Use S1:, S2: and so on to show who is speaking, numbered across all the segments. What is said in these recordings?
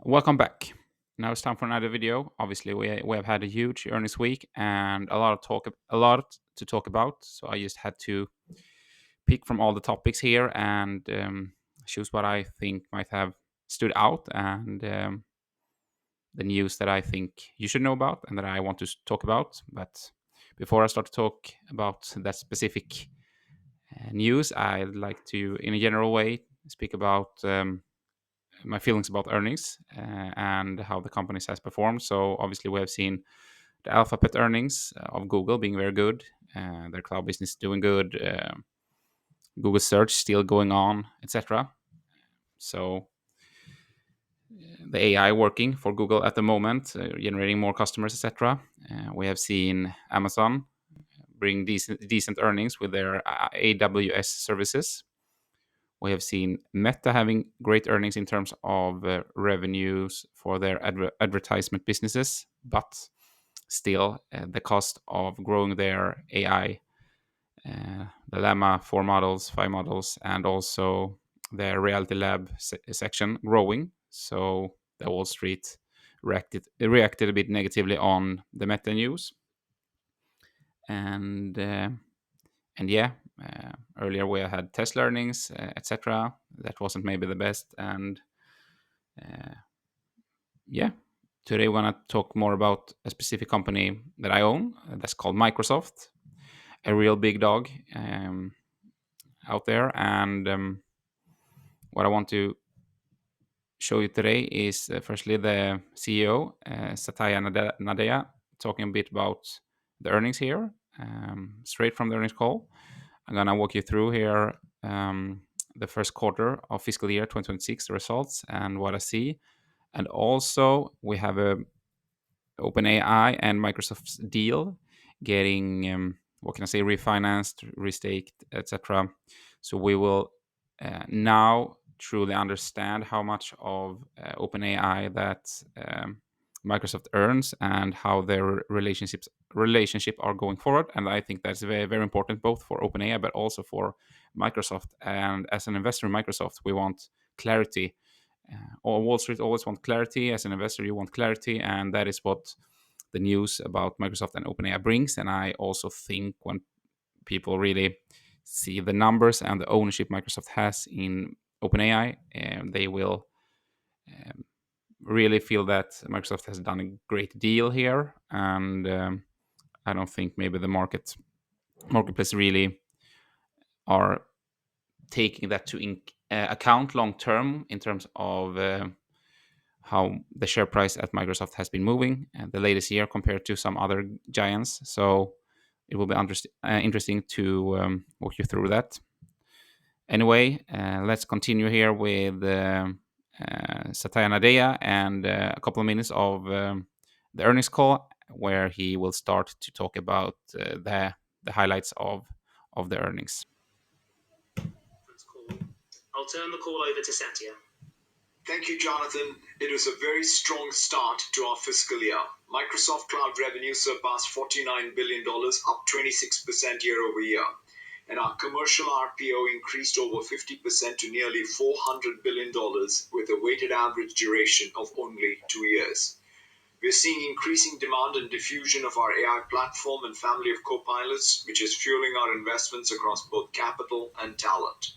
S1: Welcome back. Now it's time for another video. Obviously, we have had a huge earnings week and a lot to talk about. So I just had to pick from all the topics here and choose what I think might have stood out and the news that I think you should know about and that I want to talk about. But before I start to talk about that specific news, I'd like to, in a general way, speak about my feelings about earnings and how the companies has performed. So obviously we have seen the Alphabet earnings of Google being very good, their cloud business doing good, Google search still going on, etc. So the AI working for Google at the moment, generating more customers, etc. We have seen Amazon bring decent earnings with their AWS services. We have seen Meta having great earnings in terms of revenues for their advertisement businesses, but still the cost of growing their AI, the Llama 4 models, 5 models, and also their Reality Lab section growing. So the Wall Street reacted a bit negatively on the Meta news. And yeah, earlier we had Tesla earnings, etc. That wasn't maybe the best. And yeah, today we want to talk more about a specific company that I own that's called Microsoft, a real big dog out there. And what I want to show you today is firstly the CEO, Satya Nadella, talking a bit about the earnings here, straight from the earnings call. I'm going to walk you through here the first quarter of fiscal year 2026, the results and what I see. And also we have a OpenAI and Microsoft's deal getting, what can I say, refinanced, restaked, etc. So we will now truly understand how much of OpenAI that Microsoft earns and how their relationship are going forward. And I think that's very, very important both for OpenAI but also for Microsoft. And as an investor in Microsoft, we want clarity. Or Wall Street always want clarity. As an investor, you want clarity, and that is what the news about Microsoft and OpenAI brings. And I also think when people really see the numbers and the ownership Microsoft has in OpenAI, they will really feel that Microsoft has done a great deal here. And I don't think maybe the marketplace really are taking that to account long term in terms of how the share price at Microsoft has been moving the latest year compared to some other giants. So it will be interesting to walk you through that. Anyway, let's continue here with Satya Nadella and a couple of minutes of the earnings call, where he will start to talk about the highlights of the earnings.
S2: I'll turn the call over to Satya.
S3: Thank you, Jonathan. It was a very strong start to our fiscal year. Microsoft Cloud revenue surpassed $49 billion, up 26% year over year. And our commercial RPO increased over 50% to nearly $400 billion with a weighted average duration of only 2 years. We're seeing increasing demand and diffusion of our AI platform and family of copilots, which is fueling our investments across both capital and talent.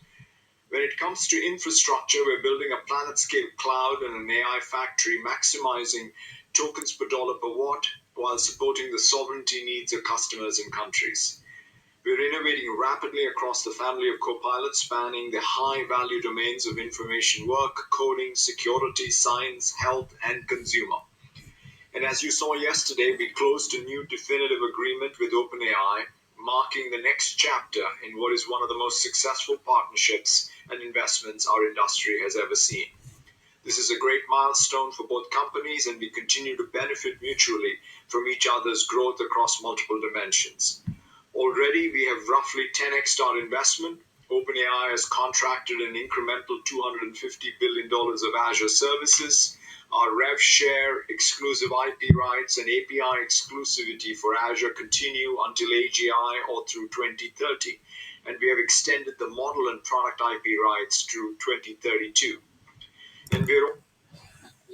S3: When it comes to infrastructure, we're building a planet-scale cloud and an AI factory, maximizing tokens per dollar per watt while supporting the sovereignty needs of customers and countries. We're innovating rapidly across the family of copilots, spanning the high-value domains of information work, coding, security, science, health, and consumer. And as you saw yesterday, we closed a new definitive agreement with OpenAI, marking the next chapter in what is one of the most successful partnerships and investments our industry has ever seen. This is a great milestone for both companies, and we continue to benefit mutually from each other's growth across multiple dimensions. Already, we have roughly 10x our investment. OpenAI has contracted an incremental $250 billion of Azure services. Our rev share, exclusive IP rights, and API exclusivity for Azure continue until AGI or through 2030, and we have extended the model and product IP rights through 2032. And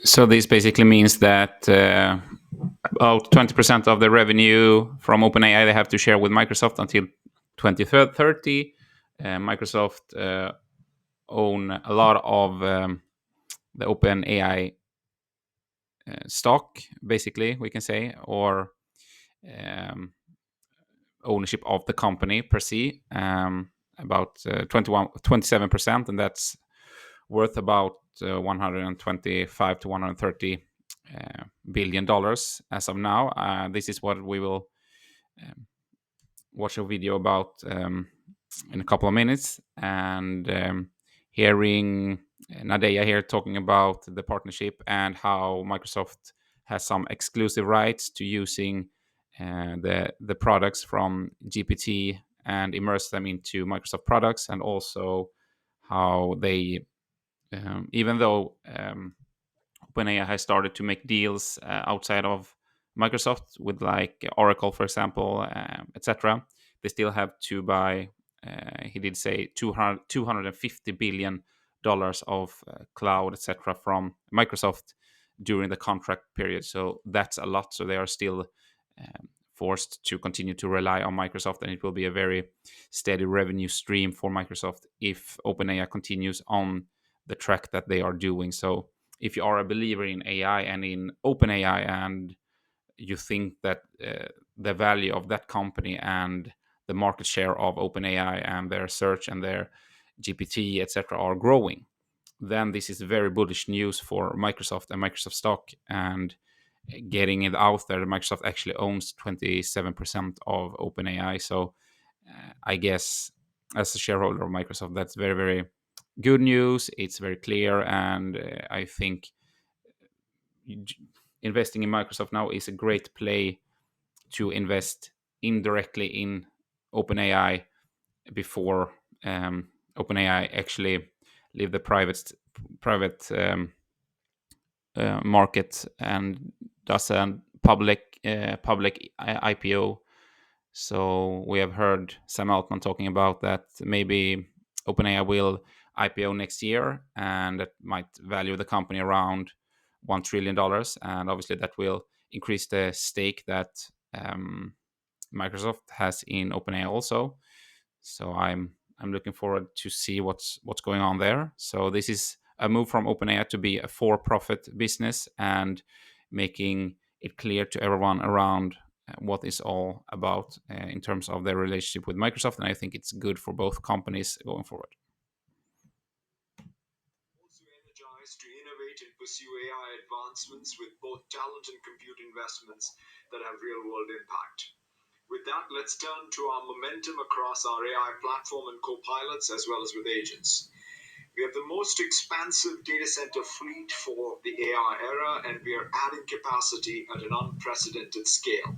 S1: So this basically means that about 20% of the revenue from OpenAI they have to share with Microsoft until 2030. Microsoft own a lot of the OpenAI stock, basically, we can say, or um, ownership of the company per se, about 27%, and that's worth about 125 to 130 billion dollars as of now. This is what we will um, watch a video about in a couple of minutes, and hearing Nadella here talking about the partnership and how Microsoft has some exclusive rights to using the products from GPT and immerse them into Microsoft products, and also how they, even though OpenAI has started to make deals outside of Microsoft with like Oracle, for example, etc. They still have to buy. He did say 250 billion dollars of cloud, etc., from Microsoft during the contract period. So that's a lot. So they are still forced to continue to rely on Microsoft, and it will be a very steady revenue stream for Microsoft if OpenAI continues on the track that they are doing. So if you are a believer in AI and in OpenAI, and you think that the value of that company and the market share of OpenAI and their search and their GPT, etc., are growing, then this is very bullish news for Microsoft and Microsoft stock. And getting it out there, Microsoft actually owns 27% of OpenAI. So I guess as a shareholder of Microsoft, that's very, very good news. It's very clear, and I think investing in Microsoft now is a great play to invest indirectly in OpenAI before OpenAI actually leave the private market and does a public IPO. So we have heard Sam Altman talking about that maybe OpenAI will IPO next year, and that might value the company around $1 trillion, and obviously that will increase the stake that Microsoft has in OpenAI also. So I'm looking forward to see what's going on there. So this is a move from OpenAI to be a for-profit business and making it clear to everyone around what is all about in terms of their relationship with Microsoft, and I think it's good for both companies going forward.
S3: Also energized to innovate and pursue AI advancements with both talent and compute investments that have real-world impact. With that, let's turn to our momentum across our AI platform and co-pilots as well as with agents. We have the most expansive data center fleet for the AI era, and we are adding capacity at an unprecedented scale.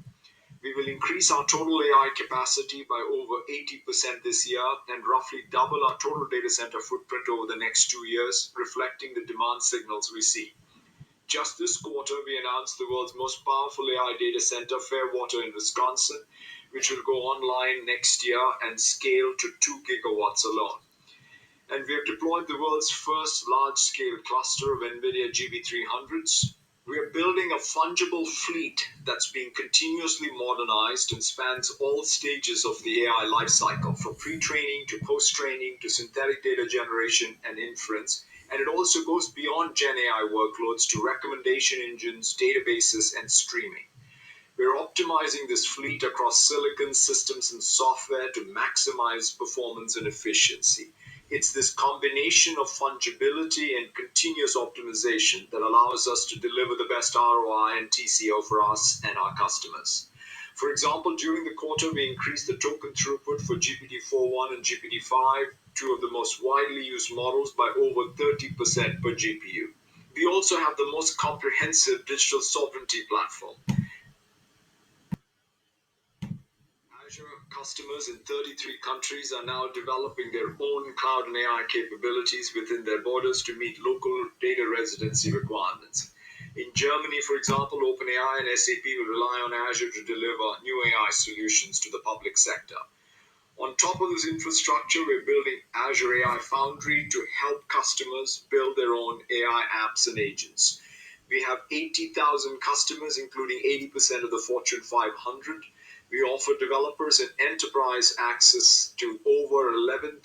S3: We will increase our total AI capacity by over 80% this year and roughly double our total data center footprint over the next 2 years, reflecting the demand signals we see. Just this quarter, we announced the world's most powerful AI data center, Fairwater in Wisconsin, which will go online next year and scale to 2 gigawatts alone. And we have deployed the world's first large-scale cluster of NVIDIA GB300s. We are building a fungible fleet that's being continuously modernized and spans all stages of the AI lifecycle, from pre-training to post-training to synthetic data generation and inference. And it also goes beyond Gen AI workloads to recommendation engines, databases, and streaming. We're optimizing this fleet across silicon systems and software to maximize performance and efficiency. It's this combination of fungibility and continuous optimization that allows us to deliver the best ROI and TCO for us and our customers. For example, during the quarter, we increased the token throughput for GPT-4.1 and GPT-5, two of the most widely used models, by over 30% per GPU. We also have the most comprehensive digital sovereignty platform. Azure customers in 33 countries are now developing their own cloud and AI capabilities within their borders to meet local data residency requirements. In Germany, for example, OpenAI and SAP will rely on Azure to deliver new AI solutions to the public sector. On top of this infrastructure, we're building Azure AI Foundry to help customers build their own AI apps and agents. We have 80,000 customers, including 80% of the Fortune 500. We offer developers and enterprise access to over 11,000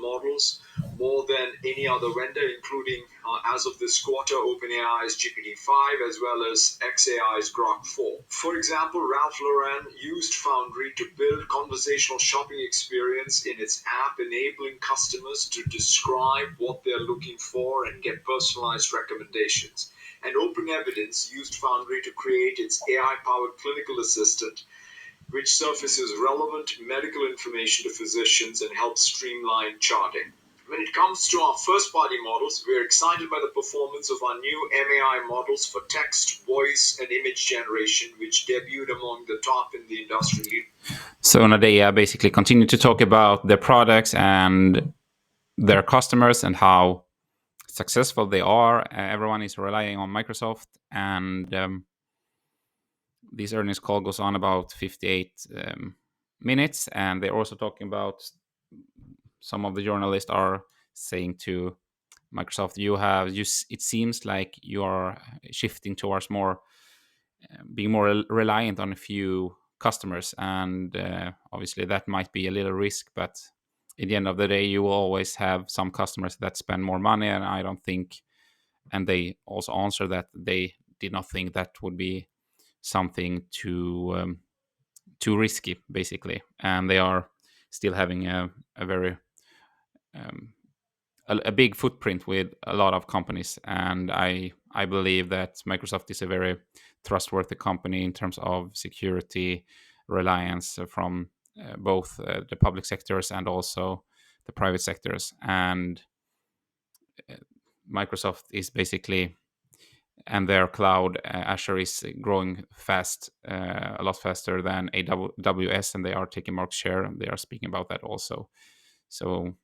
S3: models, more than any other vendor, including, as of this quarter, OpenAI's GPT-5, as well as xAI's Grok 4. For example, Ralph Lauren used Foundry to build conversational shopping experience in its app, enabling customers to describe what they're looking for and get personalized recommendations. And Open Evidence used Foundry to create its AI-powered clinical assistant, which surfaces relevant medical information to physicians and helps streamline charting. When it comes to our first-party models, we're excited by the performance of our new MAI models for text, voice, and image generation, which debuted among the top in the industry.
S1: So Nadella basically continued to talk about their products and their customers and how successful they are. Everyone is relying on Microsoft, and this earnings call goes on about 58 minutes, and they're also talking about, some of the journalists are saying to Microsoft, it seems like you are shifting towards more being more reliant on a few customers, and obviously that might be a little risk, but at the end of the day you will always have some customers that spend more money, and I don't think, and they also answer that they did not think that would be something too risky, basically, and they are still having a very um, a big footprint with a lot of companies, and I believe that Microsoft is a very trustworthy company in terms of security, reliance from both the public sectors and also the private sectors, and Microsoft is basically, and their cloud, Azure, is growing fast, a lot faster than AWS, and they are taking market share. They are speaking about that also. So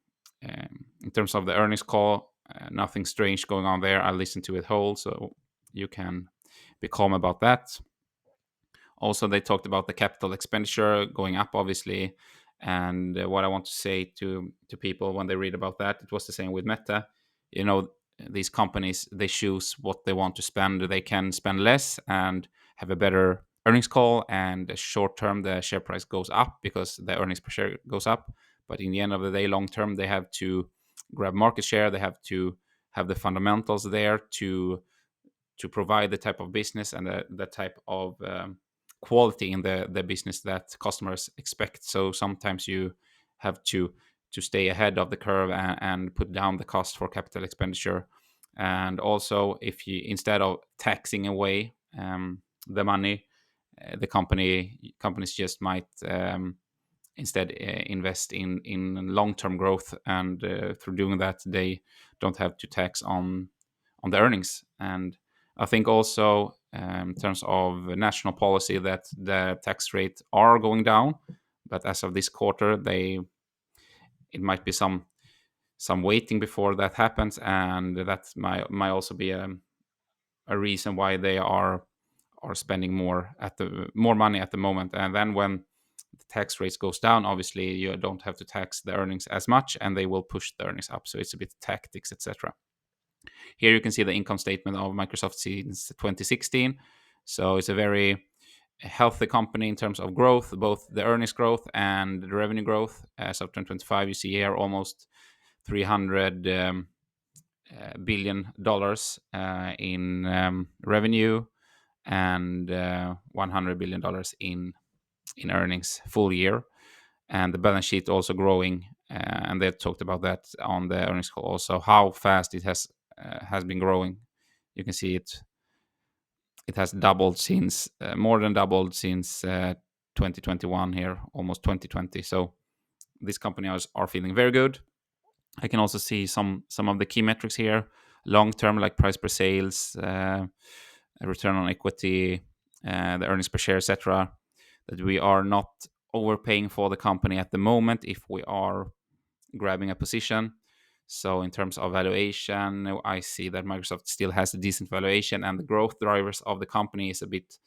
S1: in terms of the earnings call, nothing strange going on there. I listened to it whole, so you can be calm about that. Also, they talked about the capital expenditure going up, obviously. And what I want to say to people when they read about that, it was the same with Meta. You know, these companies, they choose what they want to spend. They can spend less and have a better earnings call, and short term the share price goes up because the earnings per share goes up. But in the end of the day, long term, they have to grab market share. They have to have the fundamentals there to provide the type of business and the type of quality in the business that customers expect. So sometimes you have to stay ahead of the curve and put down the cost for capital expenditure. And also, if you, instead of taxing away the money, the companies just might instead invest in long-term growth, and through doing that they don't have to tax on the earnings. And I think also, in terms of national policy, that the tax rate are going down, but as of this quarter, it might be some waiting before that happens, and that might also be a reason why they are spending more money at the moment. And then when the tax rates goes down, obviously you don't have to tax the earnings as much, and they will push the earnings up. So it's a bit tactics, etc. Here you can see the income statement of Microsoft since 2016. So it's a very healthy company in terms of growth, both the earnings growth and the revenue growth. As of 2025, you see here almost $300 billion in revenue, and $100 billion in earnings full year. And the balance sheet also growing, and they talked about that on the earnings call also, how fast it has been growing. You can see it has doubled since more than doubled since 2021 here, almost 2020. So these companies are feeling very good. I can also see some of the key metrics here, long term, like price per sales, return on equity, the earnings per share, etc. That we are not overpaying for the company at the moment if we are grabbing a position. So in terms of valuation, I see that Microsoft still has a decent valuation, and the growth drivers of the company is a bit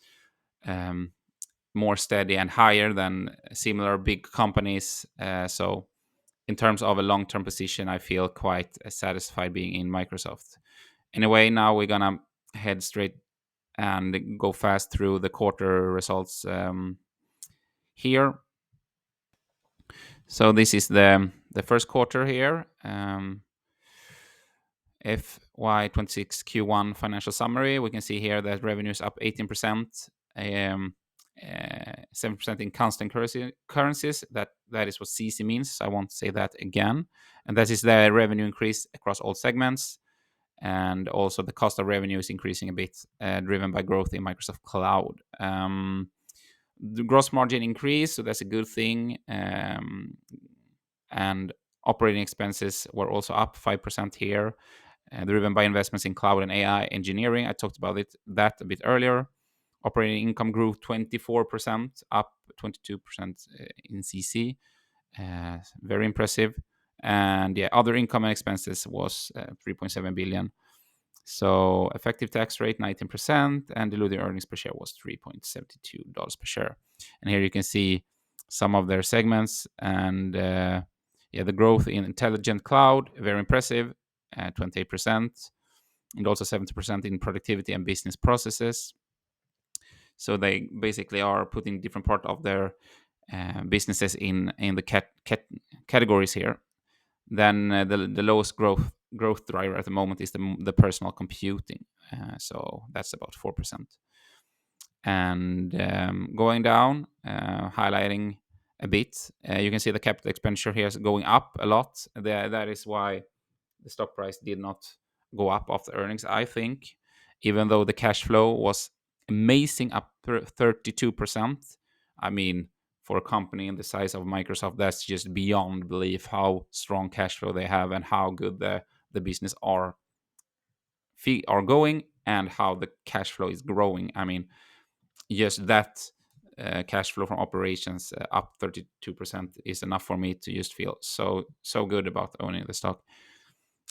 S1: more steady and higher than similar big companies. So in terms of a long-term position, I feel quite satisfied being in Microsoft. Anyway, now we're gonna head straight and go fast through the quarter results here. So this is the first quarter here. FY26 Q1 financial summary. We can see here that revenue is up 18%, 7% in constant currencies. That is what CC means. So I won't say that again. And that is the revenue increase across all segments. And also the cost of revenue is increasing a bit, driven by growth in Microsoft Cloud. The gross margin increase, so that's a good thing. And operating expenses were also up 5% here, driven by investments in cloud and AI engineering. I talked about that a bit earlier. Operating income grew 24%, up 22% in CC. Very impressive. And yeah, other income and expenses was 3.7 billion. So effective tax rate 19%, and diluted earnings per share was $3.72 per share. And here you can see some of their segments, and the growth in intelligent cloud, very impressive, 28%, and also 70% in productivity and business processes. So they basically are putting different part of their businesses in the categories here. Then the lowest growth driver at the moment is the personal computing. So that's about 4%. And going down, highlighting a bit, you can see the capital expenditure here is going up a lot. That is why the stock price did not go up after earnings, I think, even though the cash flow was amazing, up 32%. I mean, for a company in the size of Microsoft, that's just beyond belief how strong cash flow they have and how good the business are going and how the cash flow is growing. I mean, just that cash flow from operations up 32% is enough for me to just feel so good about owning the stock.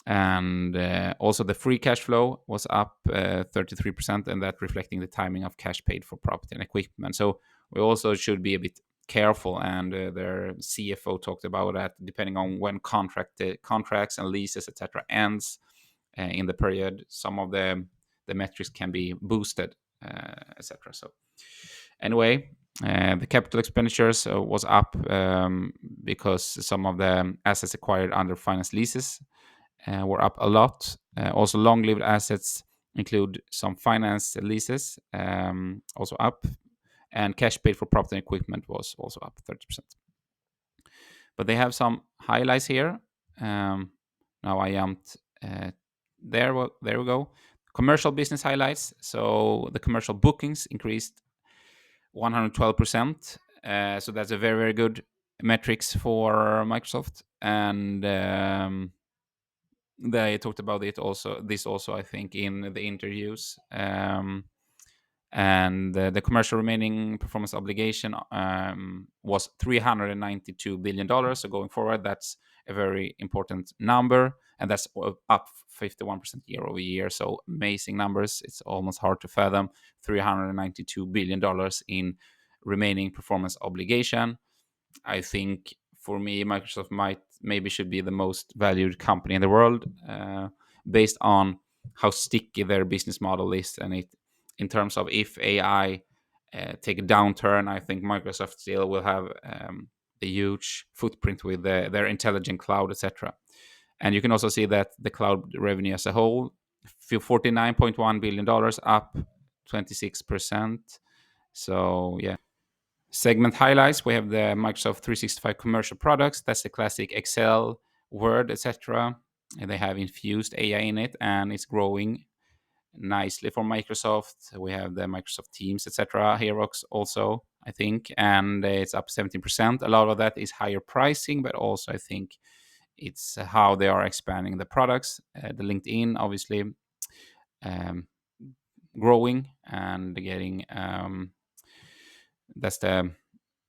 S1: And also the free cash flow was up 33%, and that reflecting the timing of cash paid for property and equipment. So we also should be a bit careful, and their CFO talked about that depending on when contracts and leases etc ends in the period, some of the metrics can be boosted, etc. So anyway, the capital expenditures was up because some of the assets acquired under finance leases were up a lot. Also, long-lived assets include some finance leases, also up, and cash paid for property and equipment was also up 30%. But they have some highlights here. Now I jumped there. There we go. Commercial business highlights. So the commercial bookings increased 112%. So that's a very, very good metrics for Microsoft. And they talked about it also. This also, I think, in the interviews. And the commercial remaining performance obligation was $392 billion. So going forward, that's a very important number, and that's up 51% year over year. So amazing numbers. It's almost hard to fathom $392 billion in remaining performance obligation. I think for me, Microsoft maybe should be the most valued company in the world, based on how sticky their business model is, and it in terms of if AI take a downturn, I think Microsoft still will have a huge footprint with their intelligent cloud, etc. And you can also see that the cloud revenue as a whole, $49.1 billion, up 26%. So yeah. Segment highlights, we have the Microsoft 365 commercial products. That's the classic Excel, Word, etc. And they have infused AI in it, and it's growing nicely for Microsoft. We have the Microsoft Teams, etc. here also, I think, and it's up 17%. A lot of that is higher pricing, but also I think it's how they are expanding the products. The LinkedIn, obviously, growing and getting that's the,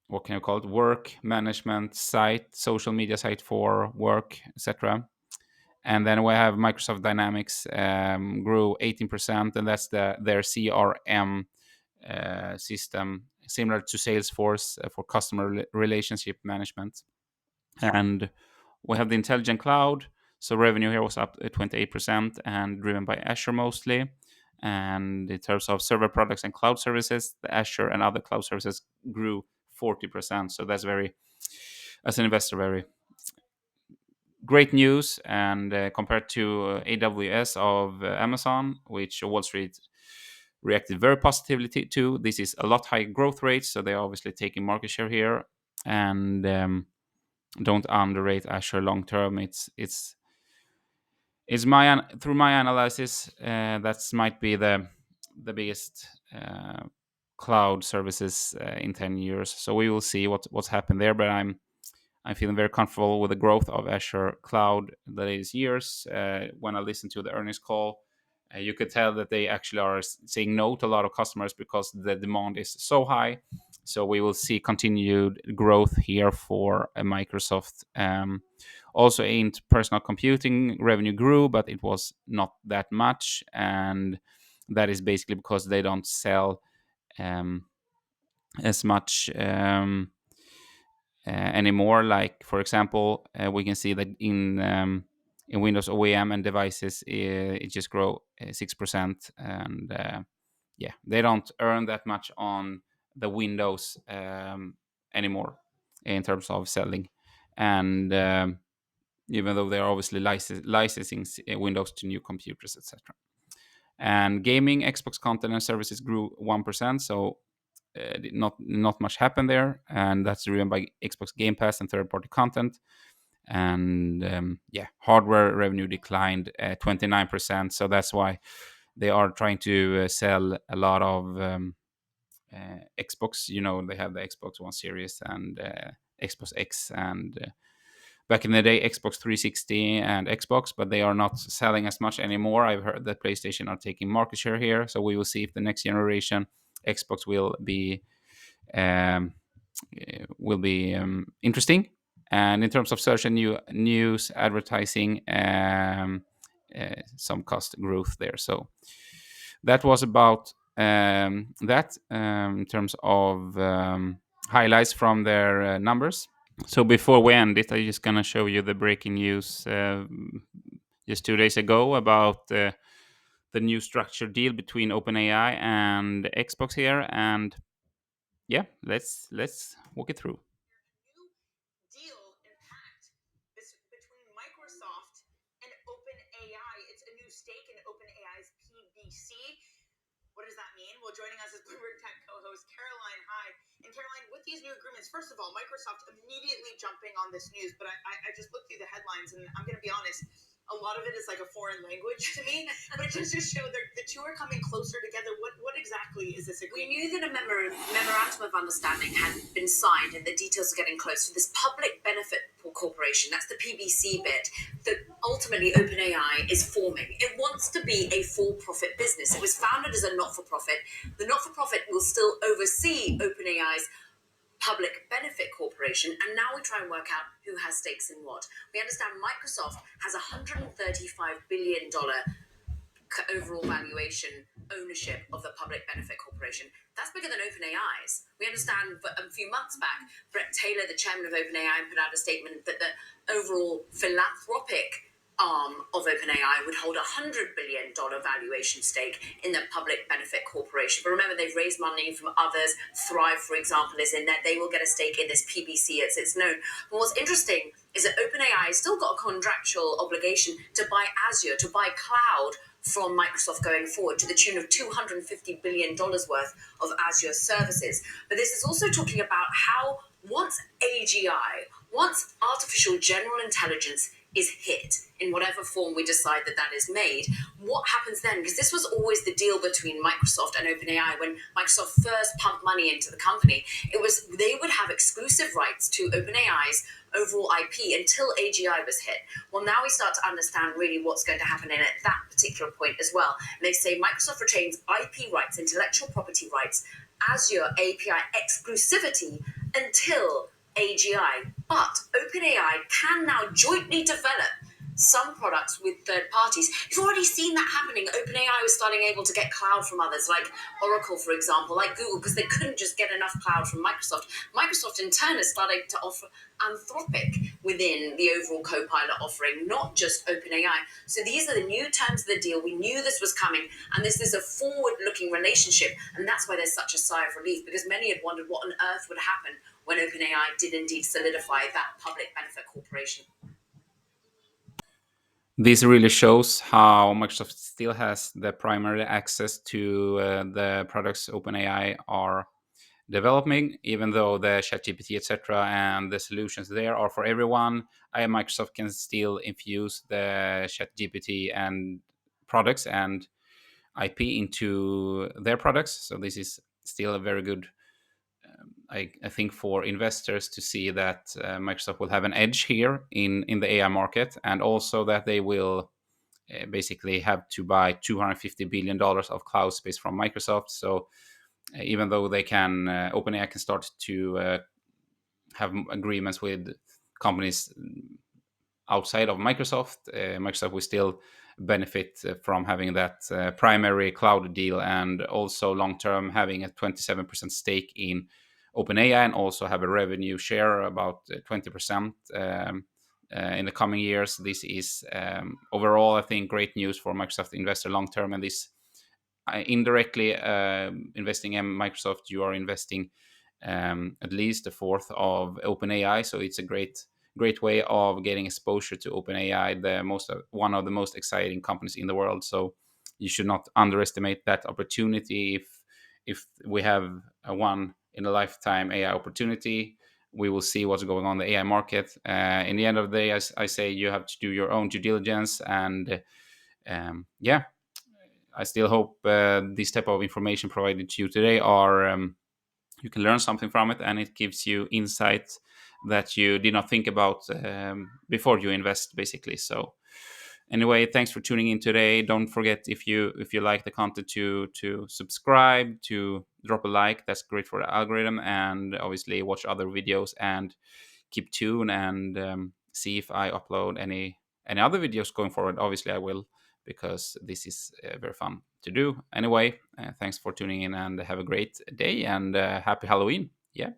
S1: what can you call it, work management site, social media site for work, etc. And then we have Microsoft Dynamics, grew 18%, and that's their CRM system, similar to Salesforce for customer relationship management. And we have the intelligent cloud. So revenue here was up 28% and driven by Azure mostly. And in terms of server products and cloud services, the Azure and other cloud services grew 40%. So that's very, as an investor, very great news. And compared to AWS of Amazon, which Wall Street reacted very positively to, this is a lot higher growth rates. So they're obviously taking market share here. And don't underrate Azure long term. It's through my analysis, that's might be the biggest cloud services in 10 years. So we will see what's happened there. But I'm feeling very comfortable with the growth of Azure Cloud the latest years. When I listened to the earnings call, you could tell that they actually are saying no to a lot of customers because the demand is so high. So we will see continued growth here for Microsoft. Also, in personal computing, revenue grew, but it was not that much, and that is basically because they don't sell as much anymore. Like, for example, we can see that in Windows OEM and devices, it just grow 6%, and yeah, they don't earn that much on the Windows anymore in terms of selling, and even though they're obviously licensing Windows to new computers, etc. And gaming, Xbox content and services grew 1%, so not much happened there, and that's driven by Xbox Game Pass and third-party content. And yeah, hardware revenue declined 29%, so that's why they are trying to sell a lot of Xbox. They have the Xbox One Series and Xbox X, and back in the day Xbox 360 and Xbox, but they are not selling as much anymore. I've heard that PlayStation are taking market share here, so we will see if the next generation Xbox will be interesting. And in terms of search and news advertising, some cost growth there. So that was about that in terms of highlights from their numbers. So before we end it, I'm just gonna show you the breaking news just 2 days ago about the new structured deal between OpenAI and Xbox here. And yeah, let's walk it through.
S4: New deal, in fact, this between Microsoft and OpenAI. It's a new stake in OpenAI's PBC. What does that mean? Well, joining us is Bloomberg Tech co-host Caroline Hyde. And Caroline, with these new agreements, first of all, Microsoft immediately jumping on this news, but I just looked through the headlines, and I'm going to be honest, a lot of it is like a foreign language to me, but it just shows the two are coming closer together. What exactly is this agreement?
S5: We knew that a memorandum of understanding had been signed, and the details are getting close for this public benefit corporation. That's the PBC bit that ultimately OpenAI is forming. It wants to be a for-profit business. It was founded as a not-for-profit. The not-for-profit will still oversee OpenAI's public benefit corporation, and now we try and work out who has stakes in what. We understand Microsoft has $135 billion overall valuation ownership of the public benefit corporation. That's bigger than OpenAI's. We understand a few months back, Brett Taylor, the chairman of OpenAI, put out a statement that the overall philanthropic arm of OpenAI would hold $100 billion valuation stake in the public benefit corporation. But remember, they've raised money from others. Thrive, for example, is in there. They will get a stake in this PBC as it's known. But what's interesting is that OpenAI has still got a contractual obligation to buy Azure, to buy cloud from Microsoft going forward to the tune of $250 billion worth of Azure services. But this is also talking about how once AGI, once artificial general intelligence is hit in whatever form we decide that is made, what happens then? Because this was always the deal between Microsoft and OpenAI. When Microsoft first pumped money into the company, it was they would have exclusive rights to OpenAI's overall IP until AGI was hit. Well, now we start to understand really what's going to happen in at that particular point as well. And they say Microsoft retains IP rights, intellectual property rights, Azure API exclusivity until AGI. But OpenAI can now jointly develop some products with third parties. You've already seen that happening. OpenAI was starting able to get cloud from others, like Oracle, for example, like Google, because they couldn't just get enough cloud from Microsoft. Microsoft, in turn, is starting to offer Anthropic within the overall Copilot offering, not just OpenAI. So these are the new terms of the deal. We knew this was coming, and this is a forward-looking relationship, and that's why there's such a sigh of relief, because many had wondered what on earth would happen when OpenAI did indeed solidify that public benefit corporation.
S1: This really shows how Microsoft still has the primary access to the products OpenAI are developing, even though the ChatGPT, etc., and the solutions there are for everyone. Microsoft can still infuse the ChatGPT and products and IP into their products. So this is still a very good, I think, for investors to see that Microsoft will have an edge here in the AI market, and also that they will basically have to buy $250 billion of cloud space from Microsoft. So even though they can, OpenAI can start to have agreements with companies outside of Microsoft, Microsoft will still benefit from having that primary cloud deal, and also long term having a 27% stake in OpenAI, and also have a revenue share about 20% in the coming years. This is overall, I think, great news for Microsoft investor long term, and this indirectly investing in Microsoft, you are investing at least a fourth of OpenAI. So it's a great way of getting exposure to OpenAI, one of the most exciting companies in the world. So you should not underestimate that opportunity. If we have a one in a lifetime AI opportunity, we will see what's going on in the AI market. In the end of the day, as I say, you have to do your own due diligence, and yeah, I still hope this type of information provided to you today are you can learn something from it, and it gives you insight that you did not think about before you invest, basically. So anyway, thanks for tuning in today. Don't forget, if you like the content, to subscribe, to drop a like. That's great for the algorithm, and obviously watch other videos and keep tuned, and see if I upload any other videos going forward. Obviously I will, because this is very fun to do. Anyway, thanks for tuning in, and have a great day, and happy Halloween. Yeah.